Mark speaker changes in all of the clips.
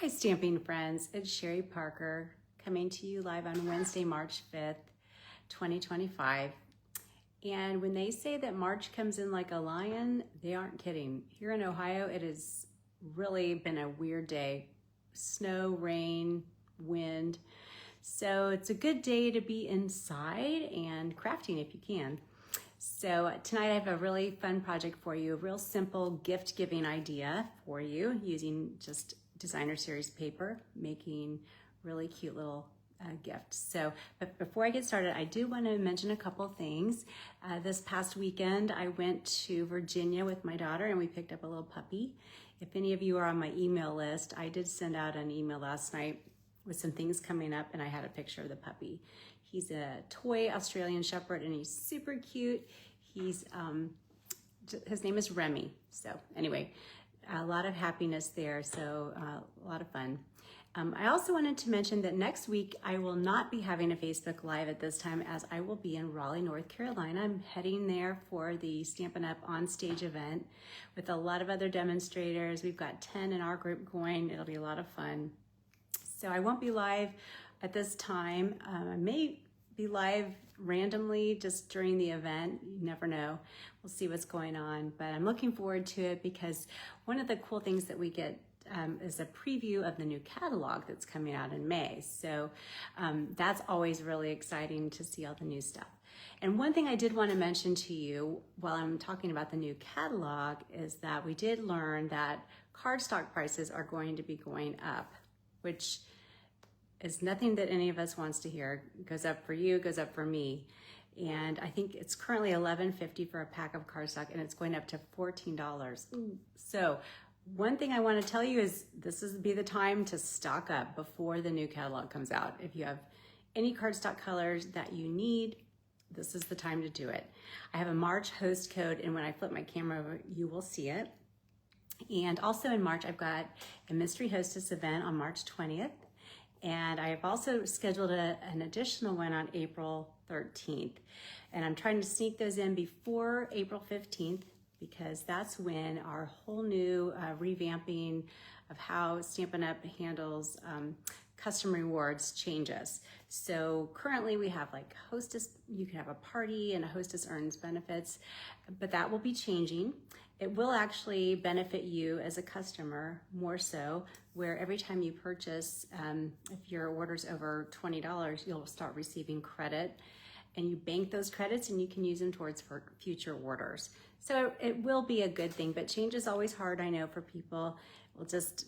Speaker 1: Hi, stamping friends. It's Sherry Parker coming to you live on Wednesday, March 5th, 2025. And when they say that March comes in like a lion, they aren't kidding. Here in Ohio, it has really been a weird day. Snow, rain, wind. So it's a good day to be inside and crafting if you can. So tonight I have a really fun project for you, a real simple gift giving idea for you using just designer series paper, making really cute little gifts. So, but before I get started, I do want to mention a couple things. This past weekend, I went to Virginia with my daughter and we picked up a little puppy. If any of you are on my email list, I did send out an email last night with some things coming up and I had a picture of the puppy. He's a toy Australian Shepherd and he's super cute. He's, his name is Remy. So anyway, a lot of happiness there, so a lot of fun. I also wanted to mention that next week I will not be having a Facebook Live at this time as I will be in Raleigh, North Carolina. I'm heading there for the Stampin' Up! On Stage event with a lot of other demonstrators. We've got 10 in our group going. It'll be a lot of fun. So I won't be live at this time. I may be live randomly just during the event. You never know. We'll see what's going on, but I'm looking forward to it because one of the cool things that we get is a preview of the new catalog that's coming out in May. So that's always really exciting to see all the new stuff. And one thing I did want to mention to you while I'm talking about the new catalog is that we did learn that cardstock prices are going to be going up, which is nothing that any of us wants to hear. It goes up for you, it goes up for me. And I think it's currently $11.50 for a pack of cardstock and it's going up to $14. So one thing I want to tell you is this is be the time to stock up before the new catalog comes out. If you have any cardstock colors that you need, this is the time to do it. I have a March host code and when I flip my camera over, you will see it. And also in March, I've got a mystery hostess event on March 20th. And I have also scheduled an additional one on April 13th. And I'm trying to sneak those in before April 15th because that's when our whole new revamping of how Stampin' Up! Handles custom rewards changes. So currently we have like hostess, you can have a party and a hostess earns benefits, but that will be changing. It will actually benefit you as a customer more so, where every time you purchase, if your order's over $20, you'll start receiving credit and you bank those credits and you can use them towards for future orders. So it will be a good thing, but change is always hard, I know, for people. We'll just,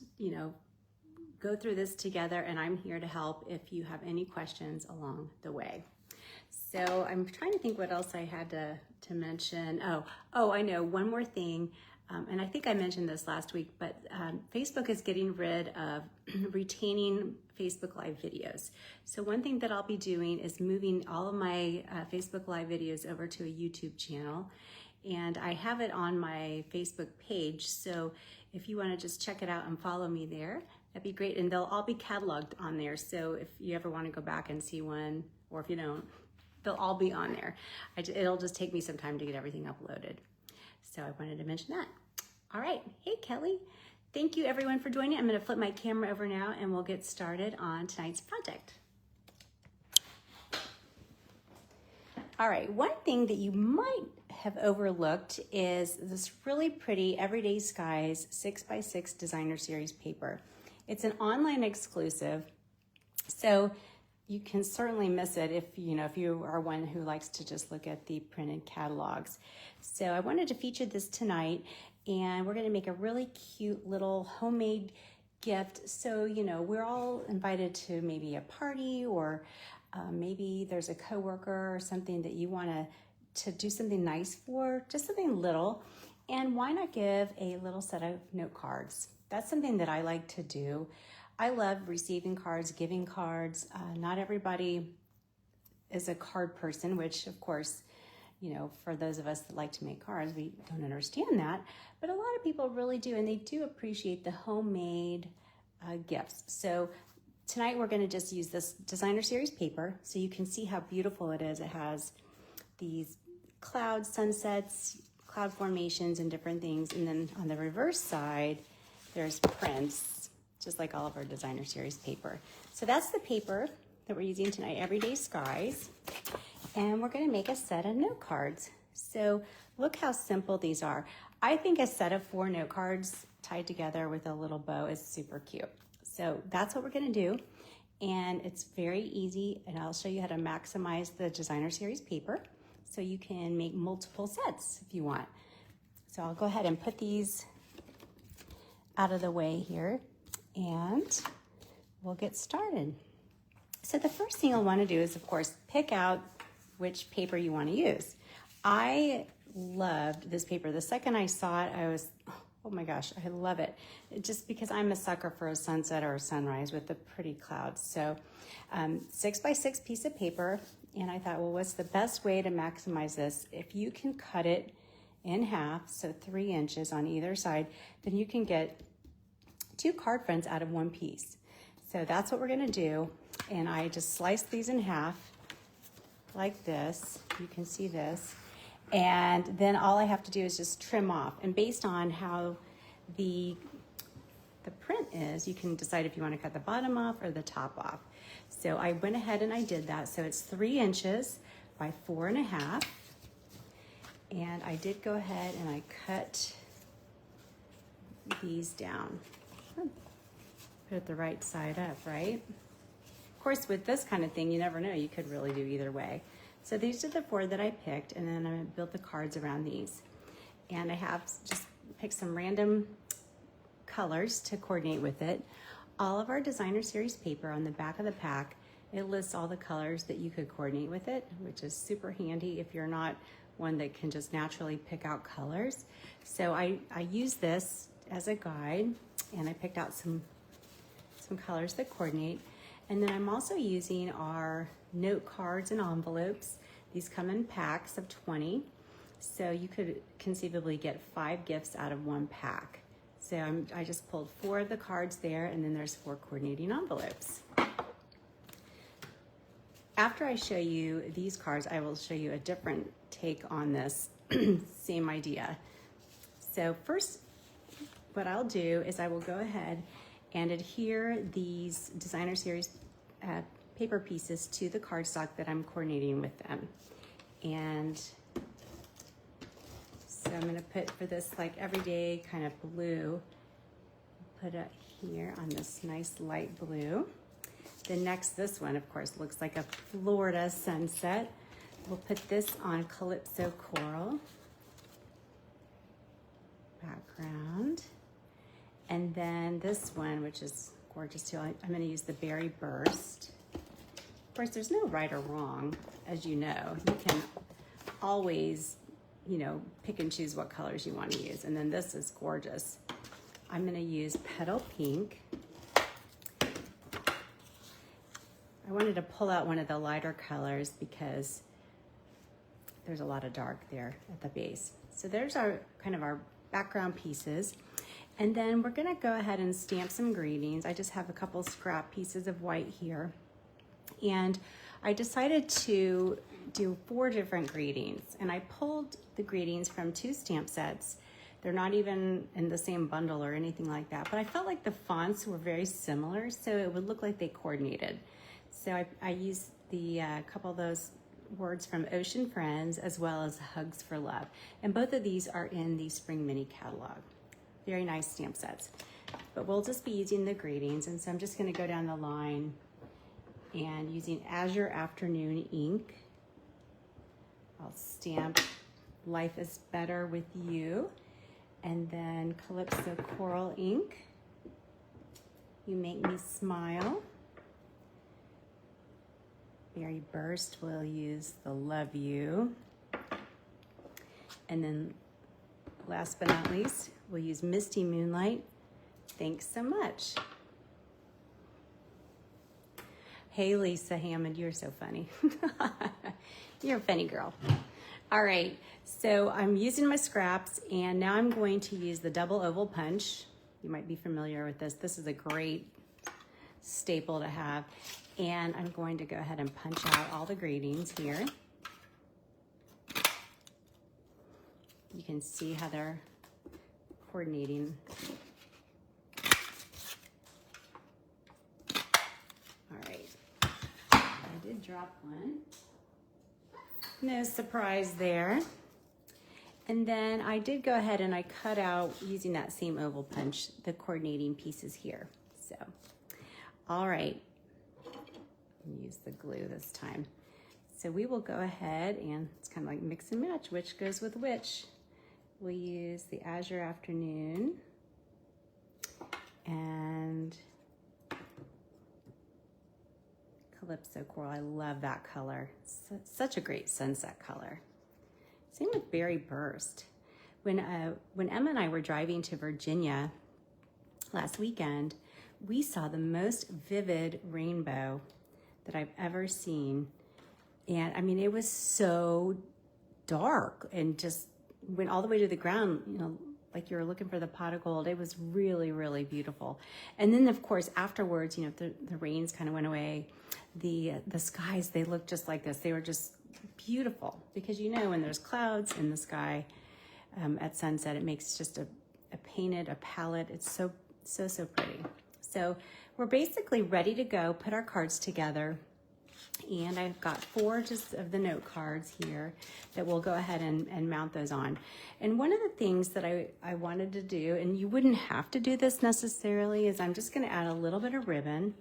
Speaker 1: go through this together and I'm here to help if you have any questions along the way. So I'm trying to think what else I had to mention. Oh, I know, one more thing. And I think I mentioned this last week, but Facebook is getting rid of retaining Facebook Live videos. So one thing that I'll be doing is moving all of my Facebook Live videos over to a YouTube channel. And I have it on my Facebook page. So if you want to just check it out and follow me there, that'd be great. And they'll all be cataloged on there. So if you ever want to go back and see one, or if you don't, they'll all be on there. It'll just take me some time to get everything uploaded. So I wanted to mention that. All right, hey Kelly. Thank you everyone for joining. I'm gonna flip my camera over now and we'll get started on tonight's project. All right, one thing that you might have overlooked is this really pretty Everyday Skies 6x6 designer series paper. It's an online exclusive, so you can certainly miss it if you are one who likes to just look at the printed catalogs. So I wanted to feature this tonight, and we're going to make a really cute little homemade gift. So, we're all invited to maybe a party, or maybe there's a coworker or something that you want to do something nice for, just something little. And why not give a little set of note cards? That's something that I like to do. I love receiving cards, giving cards. Not everybody is a card person, which of course, for those of us that like to make cards, we don't understand that. But a lot of people really do, and they do appreciate the homemade gifts. So tonight we're gonna just use this designer series paper so you can see how beautiful it is. It has these clouds, sunsets, cloud formations and different things. And then on the reverse side, there's prints just like all of our designer series paper. So that's the paper that we're using tonight, Everyday Skies. And we're gonna make a set of note cards. So look how simple these are. I think a set of 4 note cards tied together with a little bow is super cute. So that's what we're gonna do. And it's very easy, and I'll show you how to maximize the designer series paper so you can make multiple sets if you want. So I'll go ahead and put these out of the way here, and we'll get started. So the first thing you'll want to do is, of course, pick out which paper you want to use. I loved this paper. The second I saw it, I was, oh my gosh, I love it. Just because I'm a sucker for a sunset or a sunrise with the pretty clouds. So 6x6 piece of paper. And I thought, well, what's the best way to maximize this? If you can cut it in half, so 3 inches on either side, then you can get 2 card fronts out of 1 piece. So that's what we're gonna do. And I just sliced these in half like this. You can see this. And then all I have to do is just trim off. And based on how the print is, you can decide if you want to cut the bottom off or the top off. So I went ahead and I did that. So it's 3 inches by 4.5. And I did go ahead and I cut these down. Put it the right side up, right? Of course, with this kind of thing, you never know. You could really do either way. So these are the 4 that I picked, and then I built the cards around these. And I have just picked some random colors to coordinate with it. All of our designer series paper on the back of the pack, it lists all the colors that you could coordinate with it, which is super handy if you're not one that can just naturally pick out colors. So I use this as a guide, and I picked out some colors that coordinate. And then I'm also using our note cards and envelopes. These come in packs of 20. So you could conceivably get 5 gifts out of 1 pack. So I just pulled 4 of the cards there, and then there's 4 coordinating envelopes. After I show you these cards, I will show you a different take on this same idea. So first, what I'll do is I will go ahead and adhere these designer series paper pieces to the cardstock that I'm coordinating with them. And so I'm gonna put, for this like everyday kind of blue, put it here on this nice light blue. Then next, this one, of course, looks like a Florida sunset. We'll put this on Calypso Coral background. And then this one, which is gorgeous too, I'm gonna use the Berry Burst. Of course, there's no right or wrong, as you know. You can always, you know, pick and choose what colors you want to use. And then this is gorgeous. I'm gonna use Petal Pink. I wanted to pull out one of the lighter colors because there's a lot of dark there at the base. So there's our kind of our background pieces. And then we're gonna go ahead and stamp some greetings. I just have a couple scrap pieces of white here. And I decided to do 4 different greetings. And I pulled the greetings from 2 stamp sets. They're not even in the same bundle or anything like that, but I felt like the fonts were very similar, so it would look like they coordinated. So I used the couple of those words from Ocean Friends as well as Hugs for Love. And both of these are in the Spring Mini Catalog. Very nice stamp sets. But we'll just be using the greetings, and so I'm just gonna go down the line and using Azure Afternoon ink, I'll stamp Life is Better with You, and then Calypso Coral ink, You Make Me Smile. Berry Burst, we'll use the Love You. And then last but not least, we'll use Misty Moonlight. Thanks so much. Hey, Lisa Hammond, you're so funny. You're a funny girl. All right, so I'm using my scraps, and now I'm going to use the double oval punch. You might be familiar with this. This is a great staple to have. And I'm going to go ahead and punch out all the greetings here. You can see how they're coordinating. drop one. No surprise there. And then I did go ahead and I cut out, using that same oval punch, the coordinating pieces here. So, all right, use the glue this time. So we will go ahead and it's kind of like mix and match, which goes with which. We'll use the Azure Afternoon and Calypso Coral. I love that color. It's such a great sunset color. Same with Berry Burst. When Emma and I were driving to Virginia last weekend, we saw the most vivid rainbow that I've ever seen. And I mean, it was so dark and just went all the way to the ground, you know, like you were looking for the pot of gold. It was really, really beautiful. And then of course, afterwards, you know, the rains kind of went away. The skies, they looked just like this. They were just beautiful because, you know, when there's clouds in the sky at sunset, it makes just a palette. It's so pretty. So we're basically ready to go, put our cards together. And I've got 4 just of the note cards here that we'll go ahead and mount those on. And one of the things that I wanted to do, and you wouldn't have to do this necessarily, is I'm just gonna add a little bit of ribbon.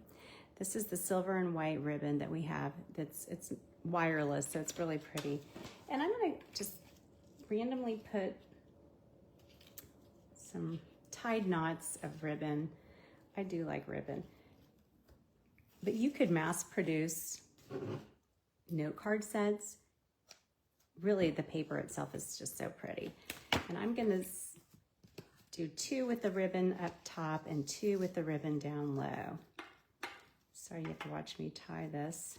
Speaker 1: This is the silver and white ribbon that we have. It's wireless, so it's really pretty. And I'm gonna just randomly put some tied knots of ribbon. I do like ribbon. But you could mass produce note card sets. Really, the paper itself is just so pretty. And I'm gonna do 2 with the ribbon up top and 2 with the ribbon down low. Sorry, you have to watch me tie this.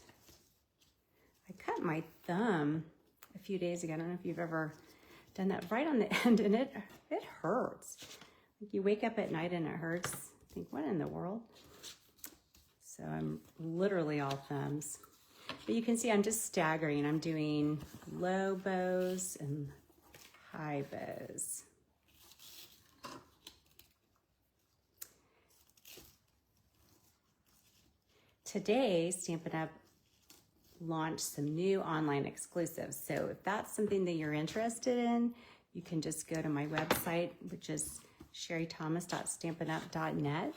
Speaker 1: I cut my thumb a few days ago. I don't know if you've ever done that, right on the end, and it hurts. Like you wake up at night and it hurts. Think, what in the world? So I'm literally all thumbs. But you can see I'm just staggering. I'm doing low bows and high bows. Today, Stampin' Up! Launched some new online exclusives. So if that's something that you're interested in, you can just go to my website, which is sherrythomas.stampinup.net,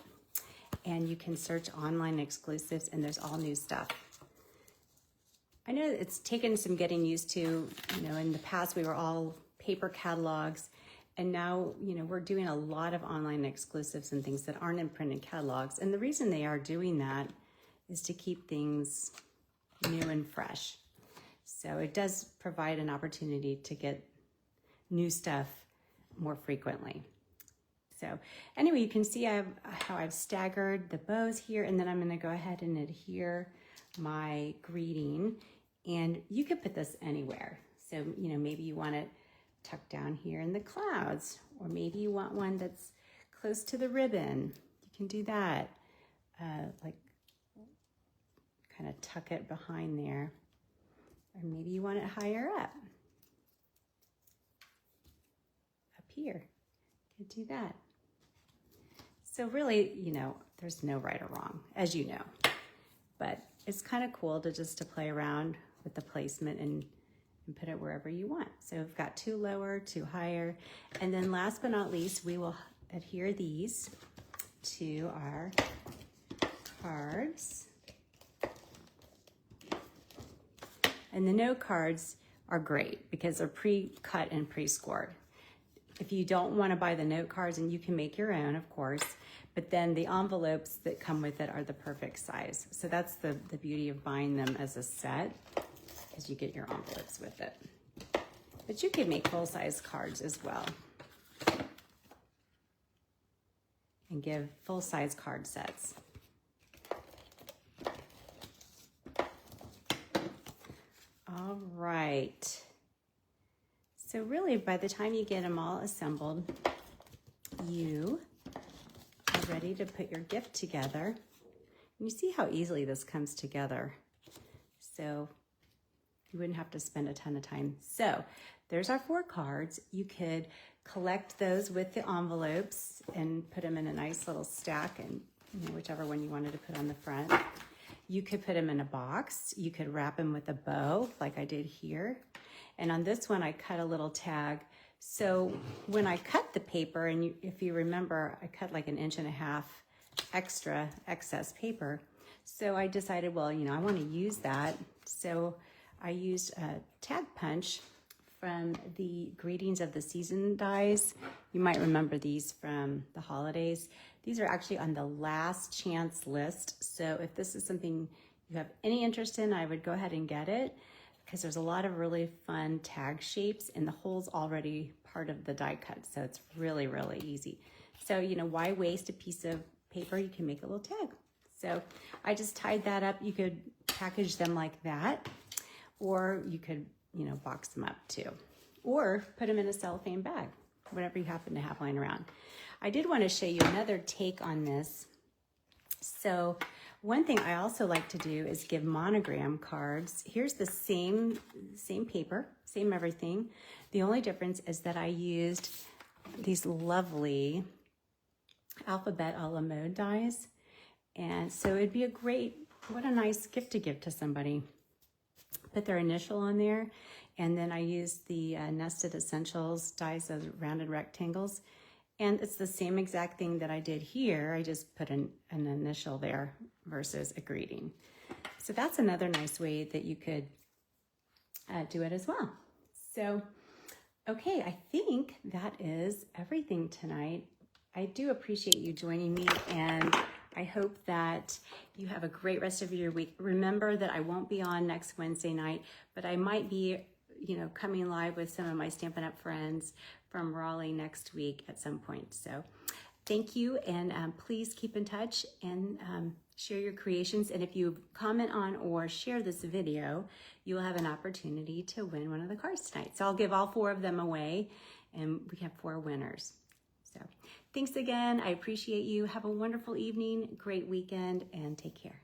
Speaker 1: and you can search online exclusives, and there's all new stuff. I know it's taken some getting used to. You know, in the past we were all paper catalogs, and now, you know, we're doing a lot of online exclusives and things that aren't in printed catalogs. And the reason they are doing that is to keep things new and fresh. So it does provide an opportunity to get new stuff more frequently. So anyway, you can see how I've staggered the bows here, and then I'm gonna go ahead and adhere my greeting. And you could put this anywhere. So, you know, maybe you want it tucked down here in the clouds, or maybe you want one that's close to the ribbon. You can do that. Like kind of tuck it behind there. Or maybe you want it higher up here. You could do that. So really, you know, there's no right or wrong, as you know. But it's kind of cool to just to play around with the placement and put it wherever you want. So we've got 2 lower, 2 higher. And then last but not least, we will adhere these to our cards. And the note cards are great because they're pre-cut and pre-scored. If you don't want to buy the note cards, and you can make your own, of course, but then the envelopes that come with it are the perfect size. So that's the beauty of buying them as a set, is you get your envelopes with it. But you can make full-size cards as well and give full-size card sets. All right. So really, by the time you get them all assembled, you are ready to put your gift together. And you see how easily this comes together. So you wouldn't have to spend a ton of time. So there's our 4 cards. You could collect those with the envelopes and put them in a nice little stack, and you know, whichever one you wanted to put on the front. You could put them in a box. You could wrap them with a bow like I did here. And on this one, I cut a little tag. So when I cut the paper, and if you remember, I cut like 1.5 inches extra excess paper. So I decided, well, you know, I want to use that. So I used a tag punch from the Greetings of the Season dies. You might remember these from the holidays. These are actually on the last chance list. So if this is something you have any interest in, I would go ahead and get it, because there's a lot of really fun tag shapes, and the hole's already part of the die cut. So it's really, really easy. So, you know, why waste a piece of paper? You can make a little tag. So I just tied that up. You could package them like that, or you could, you know, box them up too, or put them in a cellophane bag, whatever you happen to have lying around. I did want to show you another take on this. So one thing I also like to do is give monogram cards. Here's the same paper, same everything. The only difference is that I used these lovely alphabet a la mode dies. And so it'd be what a nice gift to give to somebody. Put their initial on there. And then I used the Nested Essentials dies as rounded rectangles. And it's the same exact thing that I did here. I just put an initial there versus a greeting. So that's another nice way that you could do it as well. So, okay, I think that is everything tonight. I do appreciate you joining me, and I hope that you have a great rest of your week. Remember that I won't be on next Wednesday night, but I might be, you know, coming live with some of my Stampin' Up! Friends from Raleigh next week at some point. So thank you, and please keep in touch and share your creations. And if you comment on or share this video, you'll have an opportunity to win one of the cards tonight. So I'll give all 4 of them away, and we have 4 winners. So thanks again. I appreciate you. Have a wonderful evening, great weekend, and take care.